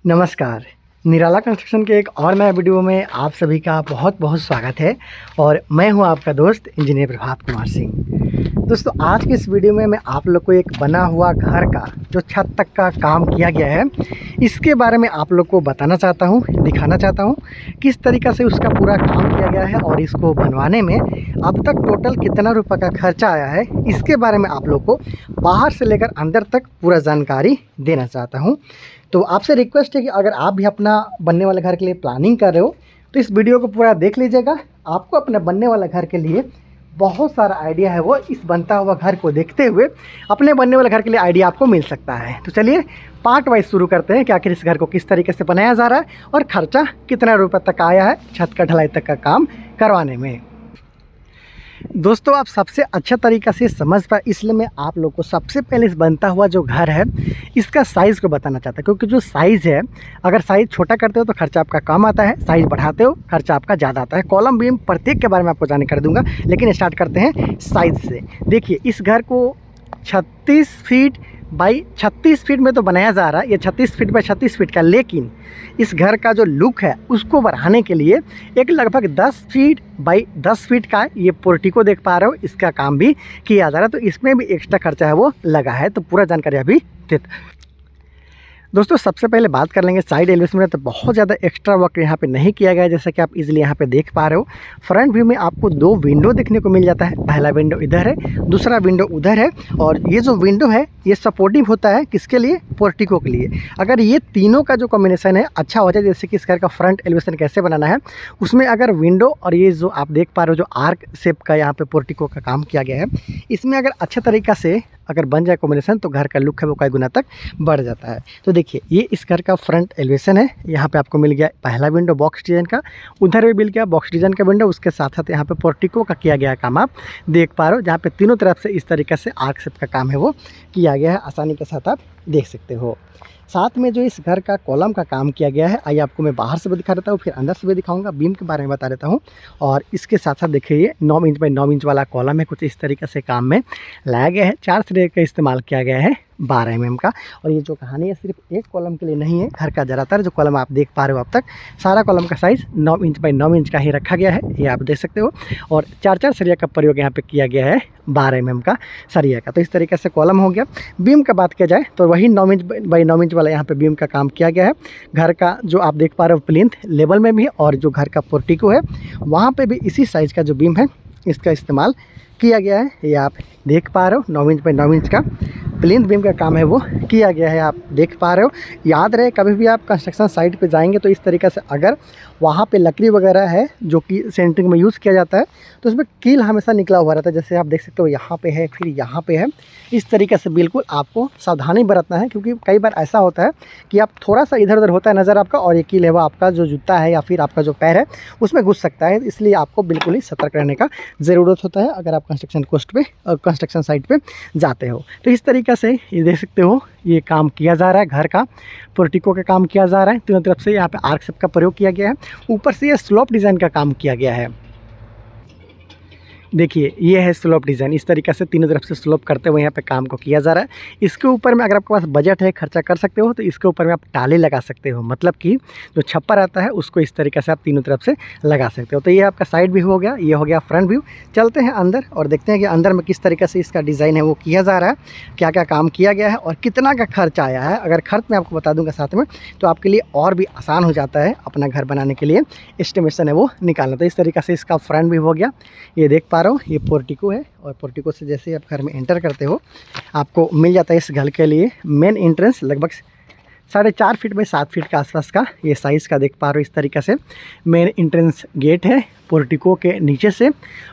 नमस्कार। निराला कंस्ट्रक्शन के एक और नए वीडियो में आप सभी का बहुत बहुत स्वागत है और मैं हूं आपका दोस्त इंजीनियर प्रभात कुमार सिंह। दोस्तों, आज के इस वीडियो में मैं आप लोग को एक बना हुआ घर का जो छत तक का काम किया गया है, इसके बारे में आप लोग को बताना चाहता हूं, दिखाना चाहता हूं किस तरीक़ा से उसका पूरा काम किया गया है और इसको बनवाने में अब तक टोटल कितना रुपये का खर्चा आया है, इसके बारे में आप लोग को बाहर से लेकर अंदर तक पूरा जानकारी देना चाहता हूँ। तो आपसे रिक्वेस्ट है कि अगर आप भी अपना बनने वाले घर के लिए प्लानिंग कर रहे हो तो इस वीडियो को पूरा देख लीजिएगा। आपको अपने बनने वाले घर के लिए बहुत सारा आइडिया है, वो इस बनता हुआ घर को देखते हुए अपने बनने वाले घर के लिए आइडिया आपको मिल सकता है। तो चलिए पार्ट वाइज शुरू करते हैं कि आखिर इस घर को किस तरीके से बनाया जा रहा है और ख़र्चा कितना रुपये तक आया है छत का ढलाई तक का काम करवाने में। दोस्तों, आप सबसे अच्छा तरीक़ा से समझ पाए इसलिए मैं आप लोग को सबसे पहले इस बनता हुआ जो घर है इसका साइज़ को बताना चाहता हूँ, क्योंकि जो साइज़ है, अगर साइज़ छोटा करते हो तो खर्चा आपका कम आता है, साइज़ बढ़ाते हो खर्चा आपका ज़्यादा आता है। कॉलम बीम प्रत्येक के बारे में आपको जानकारी दूंगा, लेकिन स्टार्ट करते हैं साइज़ से। देखिए, इस घर को 36 फीट बाई 36 फीट में तो बनाया जा रहा है, ये 36 फीट बाई 36 फीट का, लेकिन इस घर का जो लुक है उसको बढ़ाने के लिए एक लगभग 10 फीट बाई 10 फीट का ये पोर्टिको देख पा रहे हो, इसका काम भी किया जा रहा है। तो इसमें भी एक्स्ट्रा खर्चा है वो लगा है, तो पूरा जानकारी अभी देते। दोस्तों, सबसे पहले बात कर लेंगे साइड एलिवेशन में। तो बहुत ज़्यादा एक्स्ट्रा वर्क यहाँ पे नहीं किया गया है, जैसा कि आप इजीली यहाँ पे देख पा रहे हो। फ्रंट व्यू में आपको 2 विंडो देखने को मिल जाता है, पहला विंडो इधर है, दूसरा विंडो उधर है। और ये जो विंडो है ये सपोर्टिव होता है किसके लिए? पोर्टिको के लिए। अगर ये तीनों का जो कॉम्बिनेशन है अच्छा हो जाए, जैसे कि इस घर का फ्रंट एलिवेशन कैसे बनाना है, उसमें अगर विंडो और ये जो आप देख पा रहे हो जो आर्क शेप का यहाँ पे पोर्टिको का काम किया गया है, इसमें अगर अच्छा तरीक़ा से अगर बन जाए कॉम्बिनेशन तो घर का लुक है वो कई गुना तक बढ़ जाता है। तो देखिए, ये इस घर का फ्रंट एलिवेशन है। यहाँ पे आपको मिल गया पहला विंडो बॉक्स डिज़ाइन का, उधर भी मिल गया बॉक्स डिज़ाइन का विंडो, उसके साथ साथ यहाँ पे पोर्टिको का किया गया काम आप देख पा रहे हो, जहाँ पे तीनों तरफ से इस तरीके से आर्क शेप का काम है वो किया गया है, आसानी के साथ आप देख सकते हो। साथ में जो इस घर का कॉलम का काम किया गया है, आइए आपको मैं बाहर से भी दिखा देता हूँ, फिर अंदर से भी दिखाऊंगा, बीम के बारे में बता देता हूँ। और इसके साथ साथ देखिए, ये 9 इंच बाई 9 इंच वाला कॉलम है, कुछ इस तरीके से काम में लाया गया है। 4 सिरे का इस्तेमाल किया गया है 12 mm का। और ये जो कहानी है सिर्फ एक कॉलम के लिए नहीं है, घर का ज़्यादातर जो कॉलम आप देख पा रहे हो अब तक, सारा कॉलम का साइज़ 9 इंच बाई 9 इंच का ही रखा गया है, ये आप देख सकते हो। और 4-4 सरिया का प्रयोग यहाँ पे किया गया है 12 mm का सरिया का। तो इस तरीके से कॉलम हो गया। बीम का बात किया जाए तो वही 9 इंच बाई 9 इंच वाला यहाँ पे बीम का काम किया गया है। घर का जो आप देख पा रहे हो प्लिंथ लेवल में भी, और जो घर का पोर्टिको है वहाँ पे भी इसी साइज़ का जो बीम है इसका इस्तेमाल किया गया है। ये आप देख पा रहे हो 9 इंच बाई 9 इंच का प्लिंथ बीम का काम है वो किया गया है, आप देख पा रहे हो। याद रहे, कभी भी आप कंस्ट्रक्शन साइट पे जाएंगे तो इस तरीक़े से अगर वहाँ पे लकड़ी वगैरह है जो कि सेंटरिंग में यूज़ किया जाता है तो उसमें कील हमेशा निकला हुआ रहता है, जैसे आप देख सकते हो यहाँ पे है, फिर यहाँ पे है। इस तरीके से बिल्कुल आपको सावधानी बरतना है, क्योंकि कई बार ऐसा होता है कि आप थोड़ा सा इधर उधर होता है नज़र आपका, और ये कील है वो आपका जो जूता है या फिर आपका जो पैर है उसमें घुस सकता है। इसलिए आपको बिल्कुल ही सतर्क रहने का ज़रूरत होता है अगर आप कंस्ट्रक्शन साइट पर जाते हो। तो इस तरीके से ये देख सकते हो, ये काम किया जा रहा है, घर का पोर्टिको का काम किया जा रहा है। तीनों तरफ से यहाँ पे आर्क शेप का प्रयोग किया गया है, ऊपर से ये स्लोप डिज़ाइन का काम किया गया है। देखिए, ये है स्लोप डिज़ाइन, इस तरीके से तीनों तरफ से स्लोप करते हुए यहाँ पे काम को किया जा रहा है। इसके ऊपर में अगर आपके पास बजट है, खर्चा कर सकते हो, तो इसके ऊपर में आप टाले लगा सकते हो, मतलब कि जो छप्पर आता है उसको इस तरीके से आप तीनों तरफ से लगा सकते हो। तो ये आपका साइड व्यू हो गया, ये हो गया फ्रंट व्यू। चलते हैं अंदर और देखते हैं कि अंदर में किस तरीके से इसका डिज़ाइन है वो किया जा रहा है, क्या क्या काम किया गया है और कितना का खर्च आया है। अगर खर्च मैं आपको बता दूँगा साथ में, तो आपके लिए और भी आसान हो जाता है अपना घर बनाने के लिए एस्टिमेशन है वो निकालना। तो इस तरीके से इसका फ्रंट व्यू हो गया, ये देख पा रहा हूँ, ये पोर्टिको है। और पोर्टिको से जैसे आप घर में एंटर करते हो आपको मिल जाता है इस घर के लिए मेन एंट्रेंस, लगभग 4.5 फीट बाई 7 फीट के आसपास का ये साइज़ का देख पा रहे हो। इस तरीके से मेन एंट्रेंस गेट है पोर्टिको के नीचे से,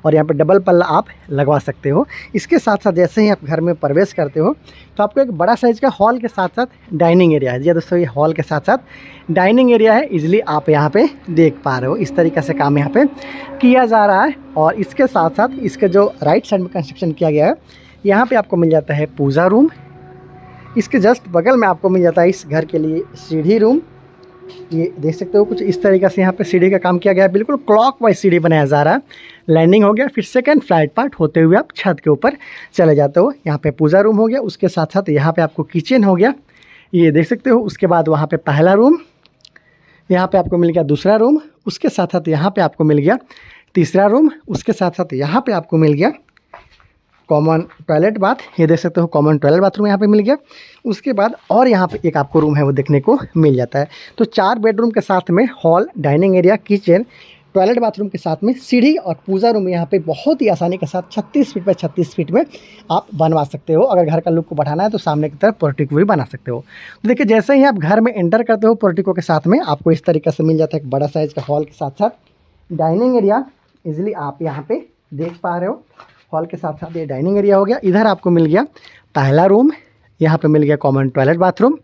और यहाँ पे डबल पल्ला आप लगवा सकते हो। इसके साथ साथ जैसे ही आप घर में प्रवेश करते हो तो आपको एक बड़ा साइज़ का हॉल के साथ साथ डाइनिंग एरिया है। जी दोस्तों, ये हॉल के साथ साथ डाइनिंग एरिया है, इजीली आप यहाँ पे देख पा रहे हो। इस तरीके से काम यहाँ पे किया जा रहा है। और इसके साथ साथ इसके जो राइट साइड में कंस्ट्रक्शन किया गया है, यहाँ पे आपको मिल जाता है पूजा रूम। इसके जस्ट बगल में आपको मिल जाता है इस घर के लिए सीढ़ी रूम। ये देख सकते हो कुछ इस तरीके से यहाँ पे सीढ़ी का काम किया गया है, बिल्कुल क्लॉकवाइज सीढ़ी बनाया जा रहा है। लैंडिंग हो गया, फिर सेकंड फ्लाइट पार्ट होते हुए आप छत के ऊपर चले जाते हो। यहाँ पे पूजा रूम हो गया, उसके साथ साथ यहाँ पे आपको किचन हो गया। ये देख सकते हो। उसके बाद वहाँ पे पहला रूम, यहाँ पे आपको मिल गया दूसरा रूम, उसके साथ साथ यहाँ पे आपको मिल गया तीसरा रूम, उसके साथ साथ यहाँ पे आपको मिल गया कॉमन टॉयलेट बाथ। ये देख सकते हो कॉमन टॉयलेट बाथरूम यहाँ पे मिल गया। उसके बाद और यहाँ पे एक आपको रूम है वो देखने को मिल जाता है। तो 4 बेडरूम के साथ में hall, dining area, kitchen, toilet bathroom के साथ में सीढ़ी और पूजा रूम यहाँ पे बहुत ही आसानी के साथ 36 फीट बाय 36 फीट में आप बनवा सकते हो। अगर घर का लुक को बढ़ाना है तो सामने की तरफ पोर्टिको भी बना सकते हो। तो देखिए जैसे ही आप घर में एंटर करते हो पोर्टिको के साथ में आपको इस तरीके से मिल जाता है एक बड़ा साइज का हॉल के साथ साथ डाइनिंग एरिया। इजिली आप यहाँ पे देख पा रहे हो हॉल के साथ साथ ये डाइनिंग एरिया हो गया। इधर आपको मिल गया पहला रूम, यहाँ पे मिल गया कॉमन टॉयलेट बाथरूम।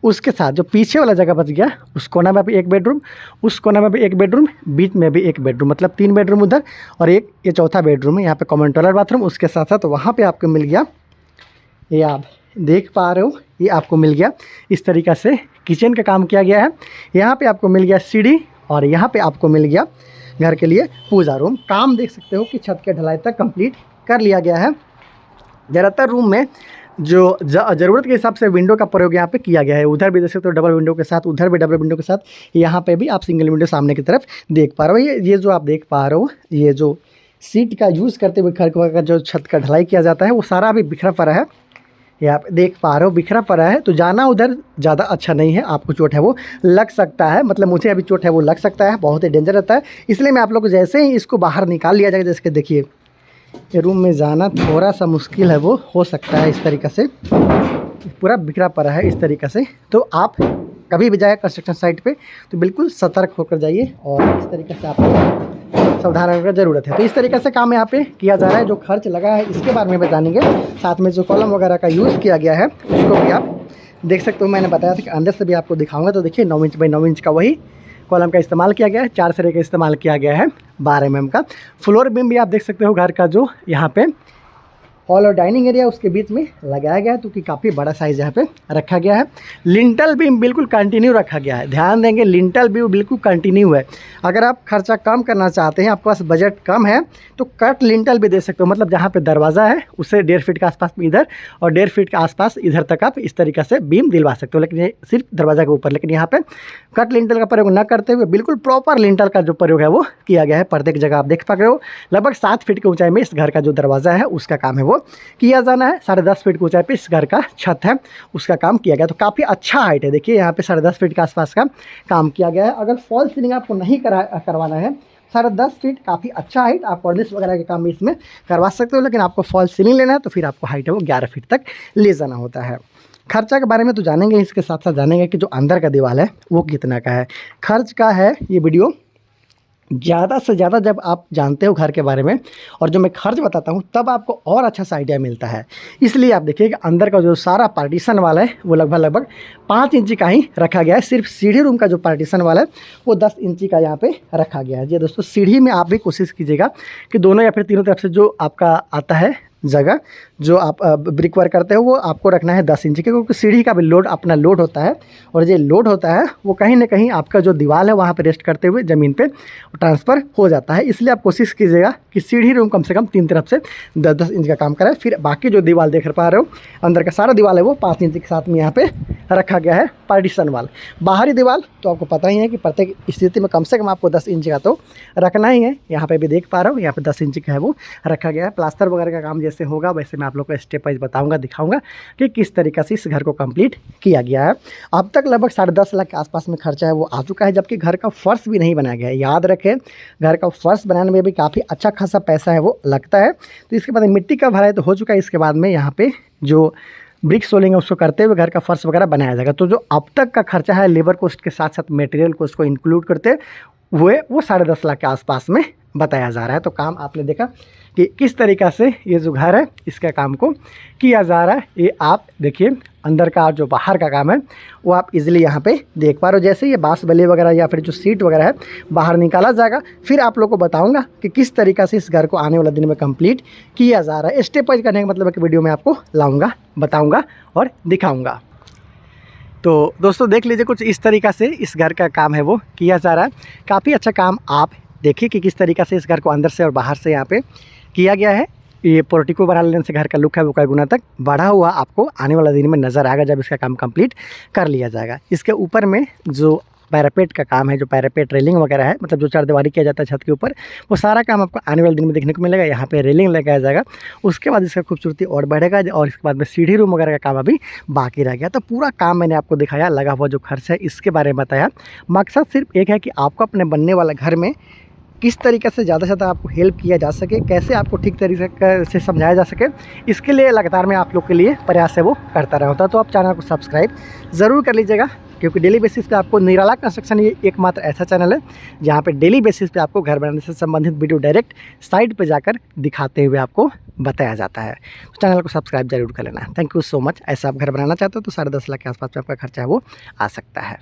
उसके साथ जो पीछे वाला जगह बच गया उस कोना में भी एक बेडरूम, उस कोना में भी एक बेडरूम, बीच में भी एक बेडरूम, मतलब 3 बेडरूम उधर और एक ये चौथा बेडरूम है। यहाँ पे कॉमन टॉयलेट बाथरूम। उसके साथ साथ वहाँ पे आपको मिल गया, ये आप देख पा रहे हो, ये आपको मिल गया इस तरीक़ा से किचन का काम किया गया है। यहाँ पे आपको मिल गया सीढ़ी और यहाँ पे आपको मिल गया घर के लिए पूजा रूम। काम देख सकते हो कि छत के ढलाई तक कंप्लीट कर लिया गया है। ज़्यादातर रूम में जो ज़रूरत के हिसाब से विंडो का प्रयोग यहाँ पे किया गया है। उधर भी देख सकते हो डबल विंडो के साथ, उधर भी डबल विंडो के साथ, यहाँ पे भी आप सिंगल विंडो सामने की तरफ देख पा रहे हो। ये जो आप देख पा रहे हो, ये जो सीट का यूज़ करते हुए घर का जो छत का ढलाई किया जाता है वो सारा अभी बिखरा पड़ा है। ये आप देख पा रहे हो बिखरा पड़ा है। तो जाना उधर ज़्यादा अच्छा नहीं है, आपको चोट है वो लग सकता है, मतलब मुझे अभी चोट है वो लग सकता है, बहुत ही डेंजर रहता है। इसलिए मैं आप लोग को जैसे ही इसको बाहर निकाल लिया जाएगा, जैसे कि देखिए ये रूम में जाना थोड़ा सा मुश्किल है वो हो सकता है। इस तरीक़े से पूरा बिखरा पड़ा है इस तरीक़े से। तो आप कभी भी जाए कंस्ट्रक्शन साइट पे तो बिल्कुल सतर्क होकर जाइए और इस तरीके से आपको सावधान रहने की ज़रूरत है। तो इस तरीके से काम यहाँ पे किया जा रहा है। जो खर्च लगा है इसके बारे में बताएंगे, साथ में जो कॉलम वगैरह का यूज़ किया गया है उसको भी आप देख सकते हो। मैंने बताया था कि अंदर से भी आपको दिखाऊंगा। तो देखिए 9 इंच बाई 9 इंच का वही कॉलम का इस्तेमाल किया गया है। 4 सरे का इस्तेमाल किया गया है 12 mm का। फ्लोर बीम भी आप देख सकते हो घर का जो यहाँ पे हॉल और डाइनिंग एरिया उसके बीच में लगाया गया है, तो कि काफ़ी बड़ा साइज़ यहाँ पे रखा गया है। लिंटल बीम बिल्कुल कंटिन्यू रखा गया है, ध्यान देंगे लिंटल बीम बिल्कुल कंटिन्यू है। अगर आप खर्चा कम करना चाहते हैं, आपके पास बजट कम है, तो कट लिंटल भी दे सकते हो। मतलब जहाँ पे दरवाज़ा है उससे 1.5 फीट के आसपास इधर और 1.5 फीट के आसपास इधर तक आप इस तरीके से बीम दिलवा सकते हो, लेकिन ये सिर्फ दरवाज़ा के ऊपर। लेकिन यहाँ पे कट लिंटल का प्रयोग न करते हुए बिल्कुल प्रॉपर लिंटल का जो प्रयोग है वो किया गया है। पर्दे की जगह आप देख पा रहे हो लगभग 7 फीट की ऊंचाई में इस घर का जो दरवाज़ा है उसका काम है वो किया जाना है। 10.5 फीट की ऊंचाई पे इस घर का छत है उसका काम किया गया। तो काफ़ी अच्छा हाइट है, देखिए यहाँ पे 10.5 फीट के आसपास का काम किया गया है। अगर फॉल सीलिंग आपको नहीं करवाना है, 10.5 फीट काफ़ी अच्छा हाइट, आप कॉर्निस वगैरह के काम भी इसमें करवा सकते हो। लेकिन आपको फॉल सीलिंग लेना है तो फिर आपको हाइट है वो 11 फीट तक ले जाना होता है। खर्चा के बारे में तो जानेंगे, इसके साथ साथ जानेंगे कि जो अंदर का दीवार है वो कितना का है। खर्च का है ये वीडियो ज़्यादा से ज़्यादा जब आप जानते हो घर के बारे में और जो मैं खर्च बताता हूँ तब आपको और अच्छा सा आइडिया मिलता है। इसलिए आप देखिए कि अंदर का जो सारा पार्टीशन वाला है वो लगभग 5 इंची का ही रखा गया है। सिर्फ सीढ़ी रूम का जो पार्टीशन वाला है वो 10 इंची का यहाँ पे रखा गया है। जी दोस्तों, सीढ़ी में आप भी कोशिश कीजिएगा कि दोनों या फिर तीनों तरफ से जो आपका आता है जगह जो आप ब्रिक वर्क करते हो वो आपको रखना है 10 इंच के, क्योंकि सीढ़ी का भी लोड अपना लोड होता है और ये लोड होता है वो कहीं ना कहीं आपका जो दीवार है वहाँ पे रेस्ट करते हुए ज़मीन पे ट्रांसफ़र हो जाता है। इसलिए आप कोशिश कीजिएगा कि सीढ़ी रूम कम से कम 3 तरफ से 10-10 इंच का काम कराए। फिर बाकी जो दीवार देख पा रहे हो अंदर का सारा दीवार है वो 5 इंच के साथ में यहाँ पे रखा गया है पार्टीशन वाल। बाहरी दीवार तो आपको पता ही है कि प्रत्येक स्थिति में कम से कम आपको 10 इंच का तो रखना ही है। यहाँ पे भी देख पा रहा हूँ यहाँ पे 10 इंच का है वो रखा गया है। प्लास्टर वगैरह का काम जैसे होगा वैसे मैं आप लोग को स्टेप वाइज बताऊंगा, दिखाऊंगा कि किस तरीके से इस घर को कंप्लीट किया गया है। अब तक लगभग 10.5 लाख के आसपास में खर्चा है वो आ चुका है, जबकि घर का फर्श भी नहीं बनाया गया है। याद रखें घर का फर्श बनाने में भी काफ़ी अच्छा खासा पैसा है वो लगता है। तो इसके बाद मिट्टी का भराई तो हो चुका है, इसके बाद में यहाँ पे जो ब्रिक सोलिंग है उसको करते हुए घर का फर्श वगैरह बनाया जाएगा। तो जो अब तक का खर्चा है लेबर कॉस्ट के साथ साथ मटेरियल कॉस्ट को इंक्लूड करते हुए वो 10.5 लाख के आसपास में बताया जा रहा है। तो काम आपने देखा कि किस तरीक़ा से ये जो घर है इसका काम को किया जा रहा है। ये आप देखिए अंदर का और जो बाहर का काम है वो आप इजीली यहाँ पे देख पा रहे हो। जैसे ये बांस बल्ली वगैरह या फिर जो सीट वगैरह है बाहर निकाला जाएगा, फिर आप लोग को बताऊंगा कि किस तरीक़ा से इस घर को आने वाले दिन में कंप्लीट किया जा रहा है। स्टेप वाइज करने का मतलब है कि वीडियो में आपको लाऊंगा, बताऊँगा और दिखाऊँगा। तो दोस्तों देख लीजिए कुछ इस तरीक़ा से इस घर का काम है वो किया जा रहा है। काफ़ी अच्छा काम आप देखिए कि किस तरीक़ा से इस घर को अंदर से और बाहर से यहाँ पे किया गया है। ये पोर्टिको बना लेने से घर का लुक है वो कई गुना तक बढ़ा हुआ आपको आने वाला दिन में नज़र आएगा जब इसका काम कंप्लीट कर लिया जाएगा। इसके ऊपर में जो पैरापेट का काम है, जो पैरापेट रेलिंग वगैरह है, मतलब जो चारदीवारी किया जाता है छत के ऊपर, वो सारा काम आपको आने वाले दिन में देखने को मिलेगा। यहाँ पे रेलिंग लगाया जाएगा, उसके बाद इसका खूबसूरती और बढ़ेगा और इसके बाद में सीढ़ी रूम वगैरह का काम अभी बाकी रह गया। तो पूरा काम मैंने आपको दिखाया, लगा हुआ जो खर्च है इसके बारे में बताया। मकसद सिर्फ एक है कि आपको अपने बनने वाला घर में किस तरीके से ज़्यादा से ज़्यादा आपको हेल्प किया जा सके, कैसे आपको ठीक तरीके से समझाया जा सके, इसके लिए लगातार मैं आप लोग के लिए प्रयास है वो करता रहा होता। तो आप चैनल को सब्सक्राइब ज़रूर कर लीजिएगा, क्योंकि डेली बेसिस पे आपको निराला कंस्ट्रक्शन ये एकमात्र ऐसा चैनल है जहाँ पे डेली बेसिस पे आपको घर बनाने से संबंधित वीडियो डायरेक्ट साइट पे जाकर दिखाते हुए आपको बताया जाता है। तो चैनल को सब्सक्राइब जरूर कर लेना। Thank you so much. ऐसा आप घर बनाना चाहते हो तो 10.5 लाख के आसपास में आपका खर्चा है वो आ सकता है।